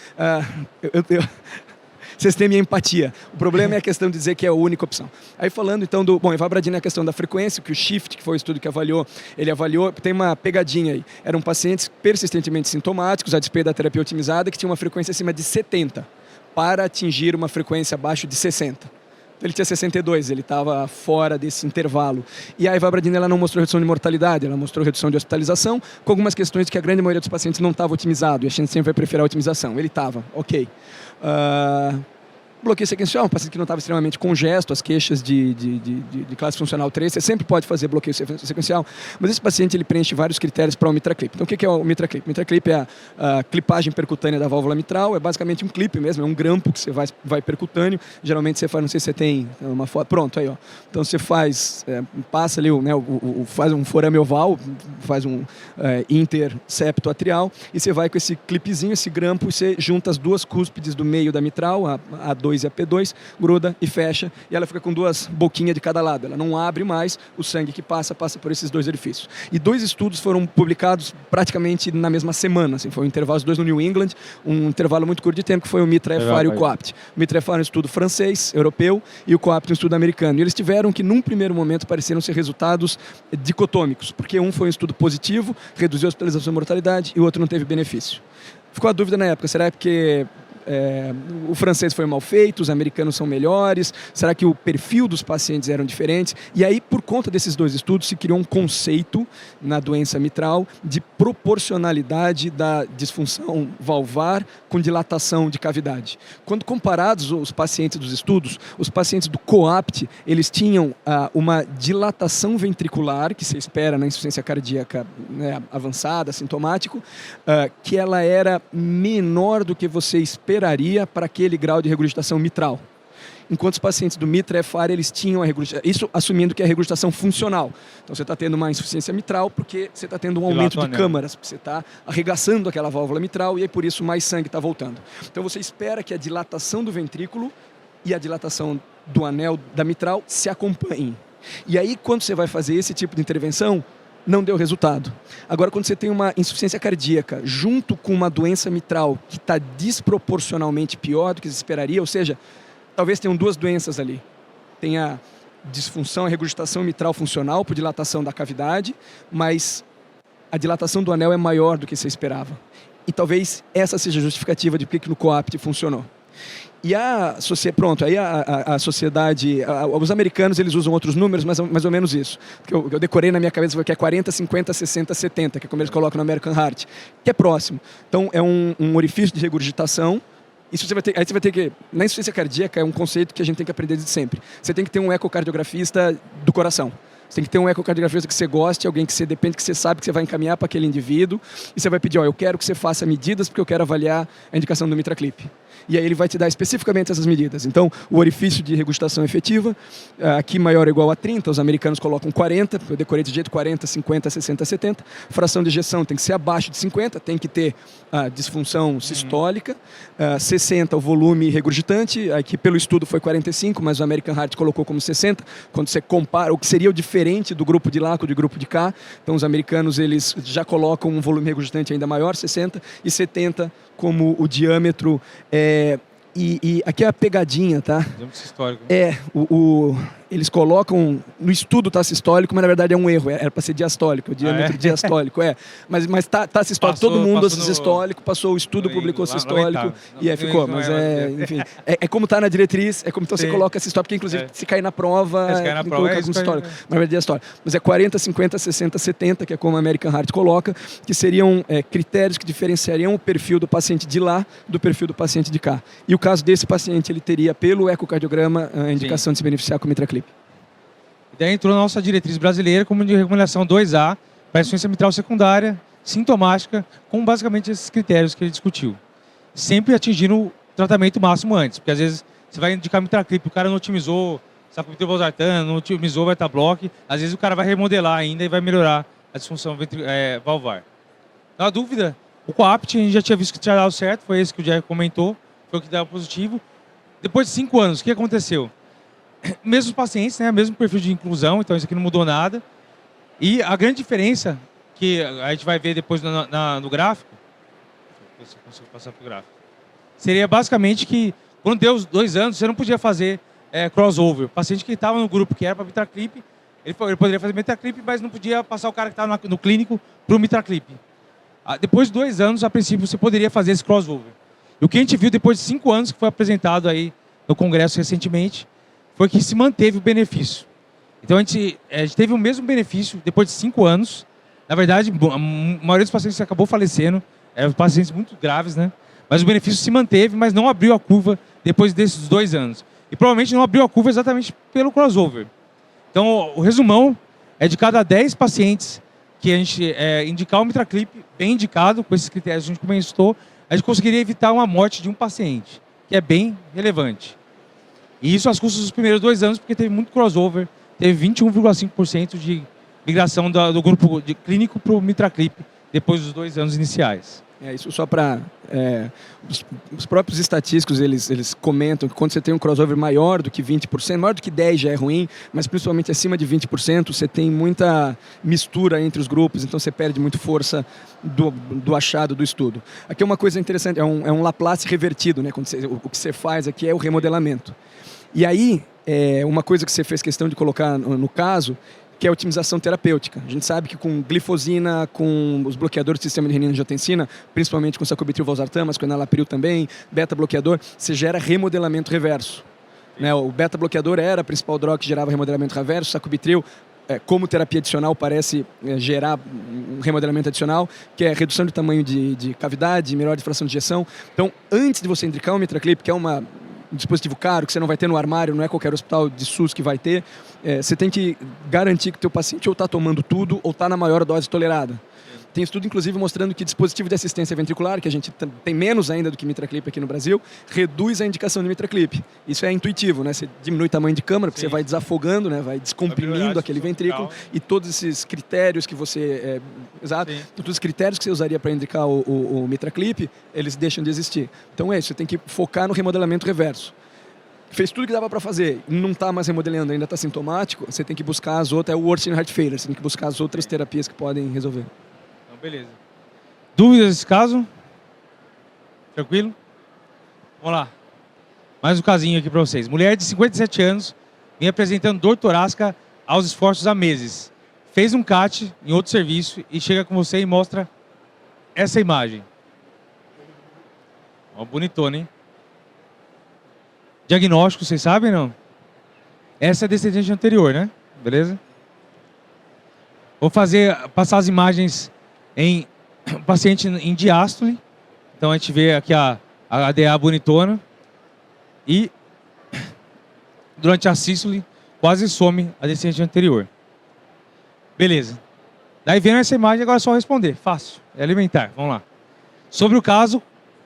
vocês têm minha empatia. O problema é a questão de dizer que é a única opção. Aí falando então ivabradina é a questão da frequência, que o SHIFT, que foi o estudo que avaliou, ele avaliou, tem uma pegadinha aí. Eram pacientes persistentemente sintomáticos, a despeito da terapia otimizada, que tinha uma frequência acima de 70, para atingir uma frequência abaixo de 60. Ele tinha 62, ele estava fora desse intervalo. E a ivabradina ela não mostrou redução de mortalidade, ela mostrou redução de hospitalização, com algumas questões que a grande maioria dos pacientes não estava otimizado, e a gente sempre vai preferir a otimização. Ele estava, ok. Bloqueio sequencial, um paciente que não estava extremamente congesto, as queixas de classe funcional 3, você sempre pode fazer bloqueio sequencial, mas esse paciente ele preenche vários critérios para o MitraClip. Então, o que é o MitraClip? O MitraClip é a clipagem percutânea da válvula mitral, é basicamente um clipe mesmo, é um grampo que você vai percutâneo, geralmente você faz, não sei se você tem uma foto, pronto, aí ó. Então, você faz, passa ali, faz um forame oval, faz um intersepto atrial, e você vai com esse clipezinho, esse grampo, e você junta as 2 cúspides do meio da mitral, a A2 e a P2, gruda e fecha, e ela fica com 2 boquinhas de cada lado. Ela não abre mais, o sangue que passa por esses 2 orifícios. E 2 estudos foram publicados praticamente na mesma semana. Assim, foi um intervalo, os 2 no New England, um intervalo muito curto de tempo, que foi o MITRA-FR e o COAPT. O MITRA-FR é um estudo francês, europeu, e o COAPT é um estudo americano. E eles tiveram que, num primeiro momento, pareceram ser resultados dicotômicos, porque um foi um estudo positivo, reduziu a hospitalização e mortalidade, e o outro não teve benefício. Ficou a dúvida na época, será que o francês foi mal feito, os americanos são melhores? Será que o perfil dos pacientes eram diferentes? E aí, por conta desses dois estudos, se criou um conceito na doença mitral de proporcionalidade da disfunção valvar com dilatação de cavidade. Quando comparados os pacientes dos estudos, os pacientes do COAPT, eles tinham uma dilatação ventricular, que se espera na insuficiência cardíaca, né, avançada, sintomático, que ela era menor do que você esperaria para aquele grau de regurgitação mitral. Enquanto os pacientes do MITRA-FR, eles tinham a regurgitação, isso assumindo que é a regurgitação funcional. Então você está tendo uma insuficiência mitral porque você está tendo um aumento de câmaras, porque você está arregaçando aquela válvula mitral e aí por isso mais sangue está voltando. Então você espera que a dilatação do ventrículo e a dilatação do anel da mitral se acompanhem. E aí quando você vai fazer esse tipo de intervenção, não deu resultado. Agora, quando você tem uma insuficiência cardíaca junto com uma doença mitral que está desproporcionalmente pior do que se esperaria, ou seja, talvez tenham duas doenças ali. Tem a disfunção, a regurgitação mitral funcional por dilatação da cavidade, mas a dilatação do anel é maior do que você esperava. E talvez essa seja a justificativa de por que no COAPT funcionou. E a sociedade, os americanos eles usam outros números, mas mais ou menos isso. Que eu decorei na minha cabeça que é 40, 50, 60, 70, que é como eles colocam no American Heart, que é próximo. Então é um orifício de regurgitação. Isso aí você vai ter que, na insuficiência cardíaca é um conceito que a gente tem que aprender desde sempre. Você tem que ter um ecocardiografista do coração. Você tem que ter um ecocardiografista que você goste, alguém que você depende, que você sabe que você vai encaminhar para aquele indivíduo e você vai pedir, eu quero que você faça medidas porque eu quero avaliar a indicação do MitraClip. E aí ele vai te dar especificamente essas medidas. Então, o orifício de regurgitação efetiva, aqui maior ou igual a 30, os americanos colocam 40, eu decorei de jeito 40, 50, 60, 70. Fração de ejeção tem que ser abaixo de 50, tem que ter a disfunção sistólica. 60, o volume regurgitante, aqui pelo estudo foi 45, mas o American Heart colocou como 60, quando você compara o que seria o diferente do grupo de lá com o do grupo de cá. Então, os americanos eles já colocam um volume regurgitante ainda maior, 60, e 70 como o diâmetro. E aqui é a pegadinha, tá? Diâmetro sistólico. Eles colocam, no estudo está sistólico, mas na verdade é um erro, era para ser diastólico, o diâmetro diastólico, Mas tá sistólico, todo mundo sistólico, passou o estudo, publicou sistólico, e ficou, mas enfim, é como está na diretriz, é como então você coloca sistólico, porque inclusive se cair na prova, tem que colocar como sistólico, mas na verdade é diastólico. Mas é 40, 50, 60, 70, que é como a American Heart coloca, que seriam critérios que diferenciariam o perfil do paciente de lá do perfil do paciente de cá. E o caso desse paciente, ele teria pelo ecocardiograma a indicação de se beneficiar com o MitraClip. E daí entrou na nossa diretriz brasileira como de recomendação 2A para a insuficiência mitral secundária, sintomática, com basicamente esses critérios que ele discutiu. Sempre atingindo o tratamento máximo antes, porque às vezes você vai indicar MitraClip, o cara não otimizou sacubitril valsartano, não otimizou beta-block, às vezes o cara vai remodelar ainda e vai melhorar a disfunção valvar. Na dúvida, o COAPT a gente já tinha visto que tinha dado certo, foi esse que o Jair comentou, foi o que deu positivo. Depois de 5 anos, o que aconteceu? Mesmos pacientes, né? Mesmo perfil de inclusão, então isso aqui não mudou nada. E a grande diferença, que a gente vai ver depois no gráfico, se eu consigo passar para o gráfico, seria basicamente que quando deu os 2 anos, você não podia fazer crossover. O paciente que estava no grupo que era para MitraClip, ele poderia fazer MitraClip, mas não podia passar o cara que estava no clínico para o MitraClip. Depois de 2 anos, a princípio, você poderia fazer esse crossover. E o que a gente viu depois de 5 anos, que foi apresentado aí no Congresso recentemente, foi que se manteve o benefício. Então a gente teve o mesmo benefício depois de 5 anos. Na verdade, a maioria dos pacientes acabou falecendo, eram pacientes muito graves, né? Mas o benefício se manteve, mas não abriu a curva depois desses 2 anos. E provavelmente não abriu a curva exatamente pelo crossover. Então o resumão é de cada 10 pacientes que a gente indicar o MitraClip, bem indicado, com esses critérios que a gente comentou, a gente conseguiria evitar uma morte de um paciente, que é bem relevante. E isso às custas dos primeiros 2 anos, porque teve muito crossover, teve 21,5% de migração do grupo de clínico para o MitraClip, depois dos 2 anos iniciais. Isso só para... os próprios estatísticos, eles comentam que quando você tem um crossover maior do que 20%, maior do que 10% já é ruim, mas principalmente acima de 20%, você tem muita mistura entre os grupos, então você perde muito força do achado do estudo. Aqui é uma coisa interessante, é um Laplace revertido, né? O que você faz aqui é o remodelamento. E aí, uma coisa que você fez questão de colocar no caso, que é a otimização terapêutica. A gente sabe que com glifosina, com os bloqueadores do sistema de renina-angiotensina, principalmente com sacubitril valsartan, mas com enalapril também, beta-bloqueador, você gera remodelamento reverso. Né? O beta-bloqueador era a principal droga que gerava remodelamento reverso, sacubitril, como terapia adicional, parece gerar um remodelamento adicional, que é redução do tamanho de cavidade, melhor difração de injeção. Então, antes de você indicar o MitraClip, que é um dispositivo caro, que você não vai ter no armário, não é qualquer hospital de SUS que vai ter, você tem que garantir que o teu paciente ou está tomando tudo ou está na maior dose tolerada. Tem estudo, inclusive, mostrando que dispositivo de assistência ventricular, que a gente tem menos ainda do que MitraClip aqui no Brasil, reduz a indicação de MitraClip. Isso é intuitivo, né? Você diminui o tamanho de câmara, porque você vai desafogando, né? Vai descomprimindo aquele ventrículo, e todos esses critérios que você... exato. Todos os critérios que você usaria para indicar o MitraClip, eles deixam de existir. Então é isso, você tem que focar no remodelamento reverso. Fez tudo que dava para fazer, não está mais remodelando, ainda está sintomático, você tem que buscar as outras, é o worsening heart failure, você tem que buscar as outras terapias que podem resolver. Beleza. Dúvidas nesse caso? Tranquilo? Vamos lá. Mais um casinho aqui para vocês. Mulher de 57 anos vem apresentando dor torácica aos esforços há meses. Fez um CAT em outro serviço e chega com você e mostra essa imagem. Ó, bonitona, hein? Diagnóstico, vocês sabem, não? Essa é a descendente anterior, né? Beleza? Vou passar as imagens em paciente em diástole. Então a gente vê aqui a ADA bonitona e durante a sístole quase some a descendente anterior. Beleza. Daí vendo essa imagem, agora é só responder. Fácil. É alimentar. Vamos lá. Sobre o caso, o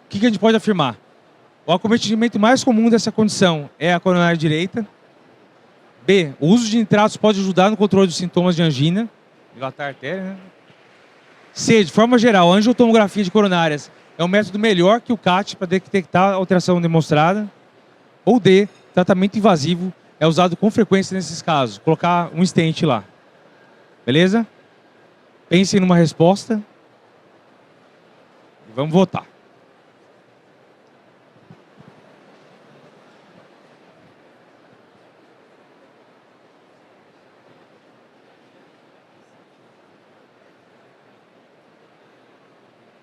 que a gente pode afirmar? O acometimento mais comum dessa condição é a coronária direita. B. O uso de nitratos pode ajudar no controle dos sintomas de angina. Dilatar a artéria, né? C. De forma geral, a angiotomografia de coronárias é um método melhor que o CAT para detectar a alteração demonstrada. Ou D. Tratamento invasivo é usado com frequência nesses casos. Colocar um stent lá. Beleza? Pensem numa resposta. E vamos votar.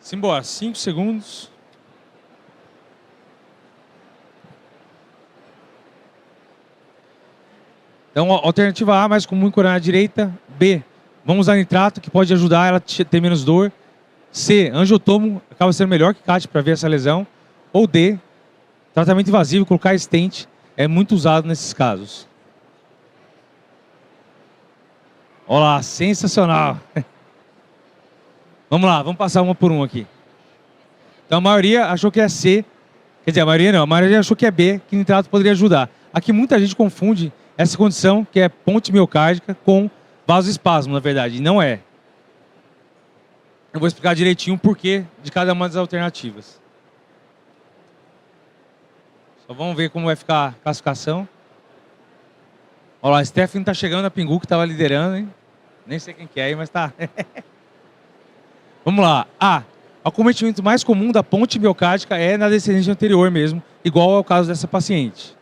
Simbora, 5 segundos. Então, alternativa A, mais comum em coronária direita. B, vamos usar nitrato, que pode ajudar ela a ter menos dor. C, angiotomo, acaba sendo melhor que CAT para ver essa lesão. Ou D, tratamento invasivo, colocar stent, é muito usado nesses casos. Olha lá, sensacional. Vamos lá, vamos passar uma por uma aqui. Então a maioria achou que é C, quer dizer, a maioria não, a maioria achou que é B, que nitrato poderia ajudar. Aqui muita gente confunde essa condição, que é ponte miocárdica, com vasoespasmo, na verdade, e não é. Eu vou explicar direitinho o porquê de cada uma das alternativas. Só vamos ver como vai ficar a classificação. Olha lá, a Stephanie está chegando, a Pingu, que estava liderando, hein? Nem sei quem que é aí, mas tá. Vamos lá. A. O acometimento mais comum da ponte miocárdica é na descendente anterior mesmo, igual ao caso dessa paciente.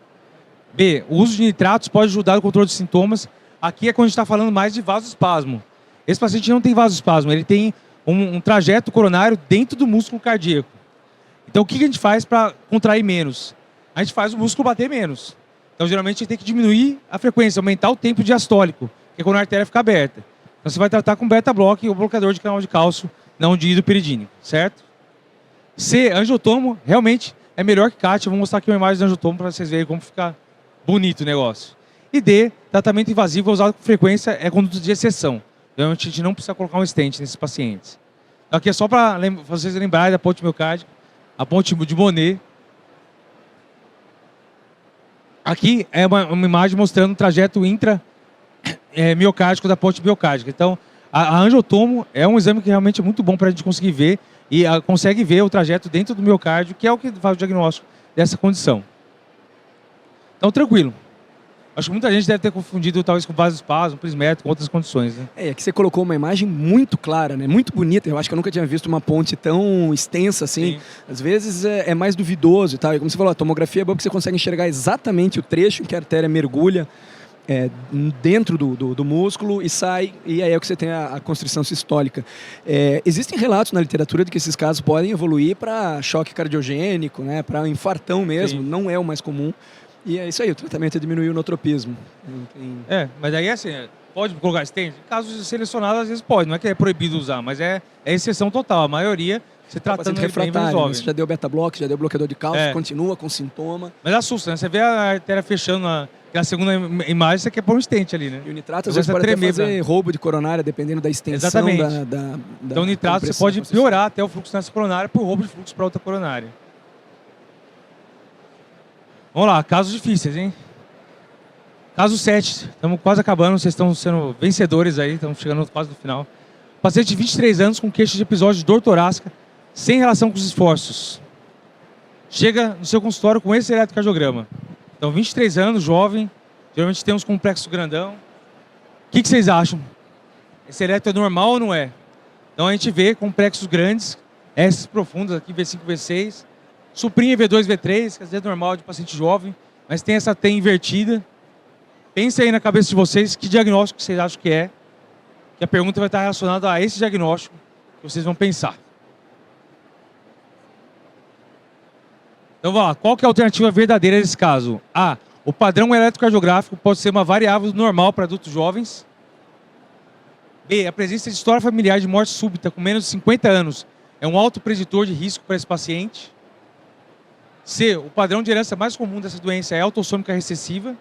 B. O uso de nitratos pode ajudar no controle dos sintomas. Aqui é quando a gente está falando mais de vasoespasmo. Esse paciente não tem vasoespasmo, ele tem um trajeto coronário dentro do músculo cardíaco. Então o que a gente faz para contrair menos? A gente faz o músculo bater menos. Então geralmente a gente tem que diminuir a frequência, aumentar o tempo diastólico, que é quando a artéria fica aberta. Então você vai tratar com beta-bloque ou bloqueador de canal de cálcio não de hidropiridínico, certo? C, angiotomo, realmente é melhor que CAT. Eu vou mostrar aqui uma imagem do angiotomo para vocês verem como fica bonito o negócio. E D, tratamento invasivo usado com frequência é conduta de exceção. Realmente a gente não precisa colocar um stent nesses pacientes. Então aqui é só para vocês lembrarem da ponte miocárdica, a ponte de Monet. Aqui é uma imagem mostrando o trajeto miocárdico da ponte miocárdica. Então, a angiotomo é um exame que realmente é muito bom para a gente conseguir ver e consegue ver o trajeto dentro do miocárdio, que é o que faz o diagnóstico dessa condição. Então, tranquilo. Acho que muita gente deve ter confundido talvez com vasoespasmo, prismétrico, com outras condições, né? Aqui você colocou uma imagem muito clara, né? Muito bonita. Eu acho que eu nunca tinha visto uma ponte tão extensa assim. Sim. Às vezes é mais duvidoso e tal. E como você falou, a tomografia é boa porque você consegue enxergar exatamente o trecho em que a artéria mergulha. dentro do músculo e sai, e aí é que você tem a constrição sistólica. Existem relatos na literatura de que esses casos podem evoluir para choque cardiogênico, né, para infartão mesmo, Sim. Não é o mais comum. E é isso aí, o tratamento é diminuir o notropismo. Mas aí assim, pode colocar stent? Em casos selecionados, às vezes pode, não é que é proibido usar, mas é exceção total. A maioria, você tratando refratário, né? Você já deu beta-block, já deu bloqueador de cálcio, continua com sintoma. Mas assusta, né? Você vê a artéria fechando na segunda imagem, você quer pôr um stent ali, né? E o nitrato às vezes pode até fazer roubo de coronária, dependendo da extensão. Exatamente. Então o nitrato você pode piorar até o fluxo nessa coronária por roubo de fluxo para outra coronária. Vamos lá, casos difíceis, hein? Caso 7, estamos quase acabando, vocês estão sendo vencedores aí, estamos chegando quase no final. Paciente de 23 anos com queixa de episódio de dor torácica, sem relação com os esforços. Chega no seu consultório com esse eletrocardiograma. Então, 23 anos, jovem, geralmente tem uns complexos grandão. O que vocês acham? Esse eletro é normal ou não é? Então, a gente vê complexos grandes, S profundas, aqui V5, V6, suprinha V2, V3, que às vezes é normal de paciente jovem, mas tem essa T invertida. Pense aí na cabeça de vocês que diagnóstico vocês acham que é, que a pergunta vai estar relacionada a esse diagnóstico que vocês vão pensar. Então vamos lá, qual que é a alternativa verdadeira nesse caso? A, o padrão eletrocardiográfico pode ser uma variável normal para adultos jovens. B, a presença de história familiar de morte súbita com menos de 50 anos é um alto preditor de risco para esse paciente. C, o padrão de herança mais comum dessa doença é autossômica recessiva.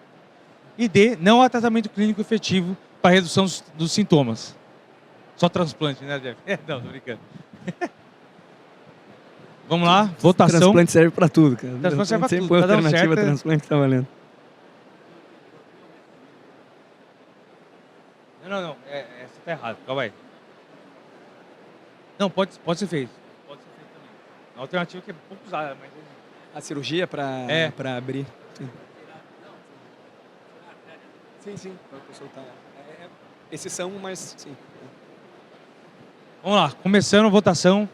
E D, não há tratamento clínico efetivo para redução dos sintomas. Só transplante, né, Jeff? Não, tô brincando. Vamos lá, votação. Transplante serve para tudo, cara. Transplante serve para tudo. Sempre a alternativa transplante tá valendo. Não. Essa tá errada. Calma aí. Não, pode ser feito. Pode ser feito também. A alternativa que é pouco usada, mas... A cirurgia para abrir. Sim. Para soltar. Exceção, mas sim. Vamos lá, começando a votação.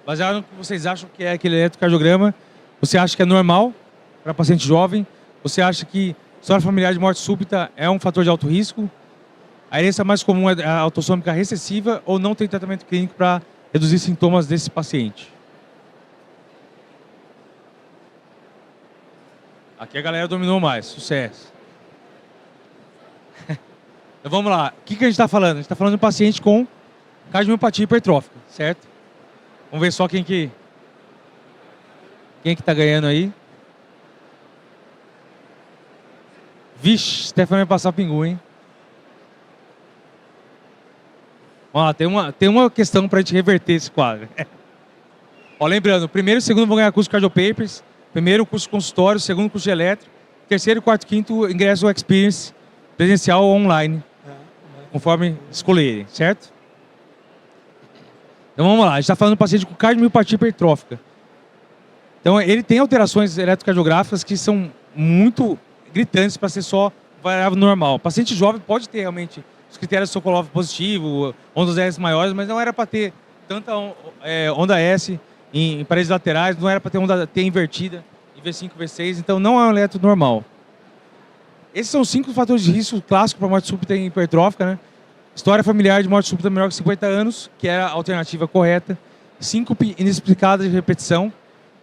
Baseado no que vocês acham que é aquele eletrocardiograma, você acha que é normal para paciente jovem? Você acha que história familiar de morte súbita é um fator de alto risco? A herança mais comum é a autossômica recessiva ou não tem tratamento clínico para reduzir sintomas desse paciente? Aqui a galera dominou mais. Sucesso. Então vamos lá. O que a gente está falando? A gente está falando de um paciente com cardiomiopatia hipertrófica, certo? Vamos ver só quem que está ganhando aí. Vixe, Stefano vai passar pingu, hein? Vamos lá, tem uma questão para a gente reverter esse quadro. Ó, lembrando, primeiro e segundo vão ganhar curso de Cardio Papers. Primeiro, curso de consultório, segundo, curso de eletro. Terceiro, quarto, quinto, ingresso ao Experience, presencial ou online, conforme escolherem, certo? Então vamos lá, a gente está falando de um paciente com cardiomiopatia hipertrófica. Então ele tem alterações eletrocardiográficas que são muito gritantes para ser só variável normal. O paciente jovem pode ter realmente os critérios de Sokolov positivo, ondas S maiores, mas não era para ter tanta onda S em paredes laterais, não era para ter onda T invertida em V5, V6, então não é um eletro normal. Esses são 5 fatores de risco clássicos para morte súbita e hipertrófica, né? História familiar de morte súbita menor que 50 anos, que é a alternativa correta. Síncope inexplicada de repetição.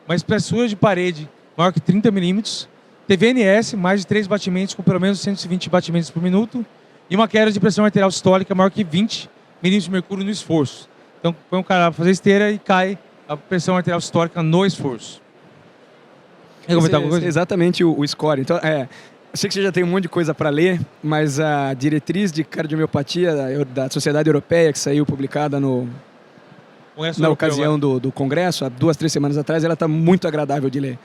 Uma espessura de parede maior que 30 milímetros. TVNS, mais de 3 batimentos com pelo menos 120 batimentos por minuto. E uma queda de pressão arterial sistólica maior que 20 milímetros de mercúrio no esforço. Então, põe um cara para fazer esteira e cai a pressão arterial sistólica no esforço. Quer comentar alguma coisa? Exatamente o score. Então, eu sei que você já tem um monte de coisa para ler, mas a diretriz de cardiomiopatia da Sociedade Europeia, que saiu publicada na ocasião do Congresso, há 2, 3 semanas atrás, ela está muito agradável de ler.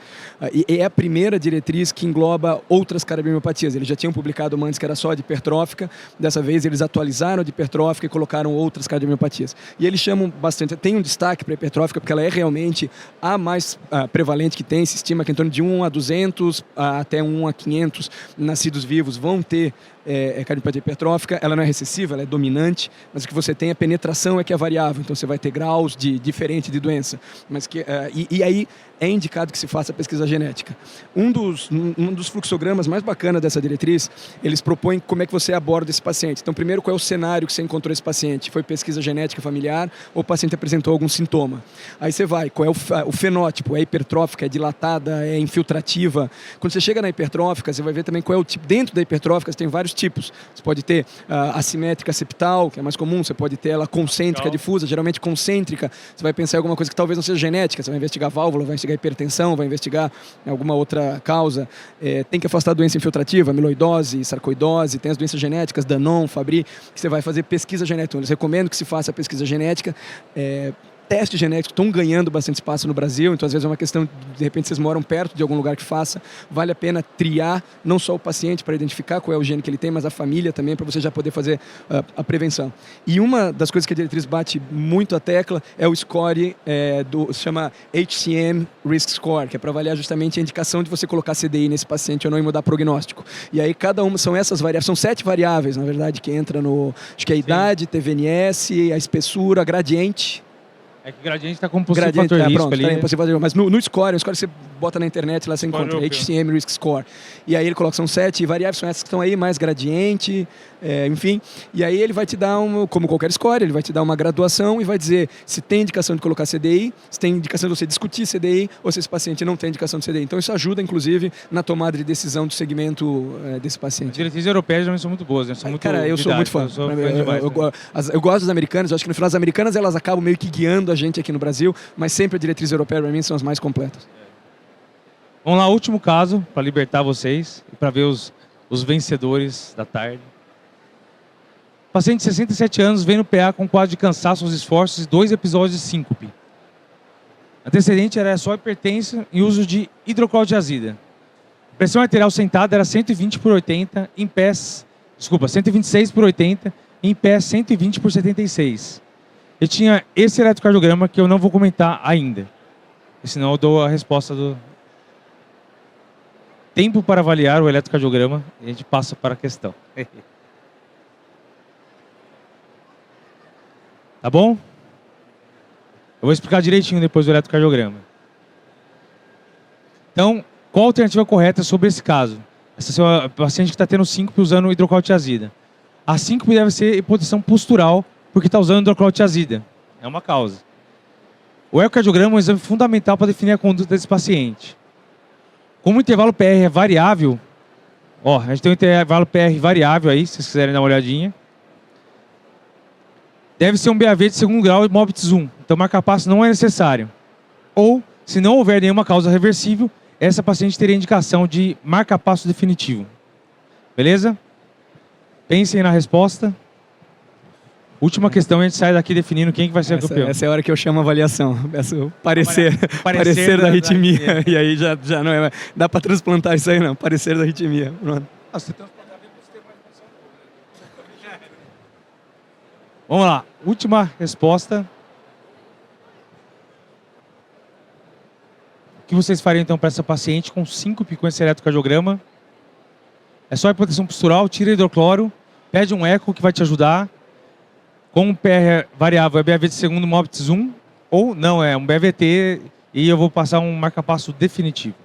E é a primeira diretriz que engloba outras cardiomiopatias. Eles já tinham publicado uma antes que era só de hipertrófica, dessa vez eles atualizaram a de hipertrófica e colocaram outras cardiomiopatias. E eles chamam bastante, tem um destaque para a hipertrófica, porque ela é realmente a mais prevalente que tem, se estima que em torno de 1 a 200 até 1 a 500 nascidos vivos vão ter é cardiopatia hipertrófica, ela não é recessiva, ela é dominante, mas o que você tem é penetração é que é variável, então você vai ter graus diferente de doença. Mas e aí é indicado que se faça pesquisa genética. Um dos fluxogramas mais bacanas dessa diretriz, eles propõem como é que você aborda esse paciente. Então, primeiro, qual é o cenário que você encontrou esse paciente? Foi pesquisa genética familiar ou o paciente apresentou algum sintoma? Aí você vai, qual é o fenótipo? É hipertrófica, é dilatada, é infiltrativa? Quando você chega na hipertrófica, você vai ver também qual é o tipo. Dentro da hipertrófica, você tem vários tipos. Você pode ter assimétrica septal, que é mais comum, você pode ter ela concêntrica difusa, geralmente concêntrica. Você vai pensar em alguma coisa que talvez não seja genética, você vai investigar válvula, vai investigar hipertensão, vai investigar alguma outra causa. Tem que afastar a doença infiltrativa, amiloidose, sarcoidose, tem as doenças genéticas, Danon, Fabry, que você vai fazer pesquisa genética. Então, eles recomendam que se faça a pesquisa genética. Testes genéticos estão ganhando bastante espaço no Brasil, então às vezes é uma questão, de repente vocês moram perto de algum lugar que faça, vale a pena triar não só o paciente para identificar qual é o gene que ele tem, mas a família também, para você já poder fazer a prevenção. E uma das coisas que a diretriz bate muito a tecla é o score, se chama HCM Risk Score, que é para avaliar justamente a indicação de você colocar CDI nesse paciente ou não e mudar prognóstico. E aí cada uma, são essas variáveis, são 7 variáveis, na verdade, que entra no, acho que é a idade, TVNS, a espessura, a gradiente. É que o gradiente está como possível fator risco ali. Mas no score você bota na internet, lá você encontra HCM Risk Score. E aí ele coloca, são 7 variáveis, são essas que estão aí, mais gradiente, enfim. E aí ele vai te dar, como qualquer score, ele vai te dar uma graduação e vai dizer se tem indicação de colocar CDI, se tem indicação de você discutir CDI, ou se esse paciente não tem indicação de CDI. Então isso ajuda, inclusive, na tomada de decisão do segmento desse paciente. As diretrizes europeias também são muito boas, né? Cara, eu sou muito fã. Eu gosto das americanas, eu acho que no final as americanas elas acabam meio que guiando a gente aqui no Brasil, mas sempre a diretriz europeia para mim são as mais completas. Vamos lá, último caso, para libertar vocês e para ver os vencedores da tarde. Paciente de 67 anos vem no PA com quadro de cansaço aos esforços e 2 episódios de síncope. Antecedente era só hipertensa e uso de hidroclorotiazida. Pressão arterial sentada era 120 por 80, em pés, 126 por 80, em pé 120 por 76. Eu tinha esse eletrocardiograma que eu não vou comentar ainda. Senão eu dou a resposta do tempo para avaliar o eletrocardiograma e a gente passa para a questão. Tá bom? Eu vou explicar direitinho depois do eletrocardiograma. Então, qual a alternativa correta sobre esse caso? Essa é uma paciente que está tendo síncope usando hidroclorotiazida. A síncope deve ser hipotenção postural porque está usando hidroclorotiazida. É uma causa. O ecocardiograma é um exame fundamental para definir a conduta desse paciente. Como o intervalo PR é variável, a gente tem um intervalo PR variável aí, se vocês quiserem dar uma olhadinha. Deve ser um BAV de segundo grau e MOBITS 1. Então, marca-passo não é necessário. Ou, se não houver nenhuma causa reversível, essa paciente teria indicação de marca-passo definitivo. Beleza? Pensem na resposta. Última questão, a gente sai daqui definindo quem que vai ser o campeão. Essa é a hora que eu chamo a avaliação. Peço parecer da arritmia. E aí já não é. Dá para transplantar isso aí, não. Parecer da arritmia. Pronto. Vamos lá. Última resposta. O que vocês fariam então para essa paciente com síncope com esse eletrocardiograma? É só hipotenção postural, tira hidrocloro, pede um eco que vai te ajudar. Com um PR variável é BAV de segundo MOBITS 1, ou não, é um BVT e eu vou passar um marca-passo definitivo.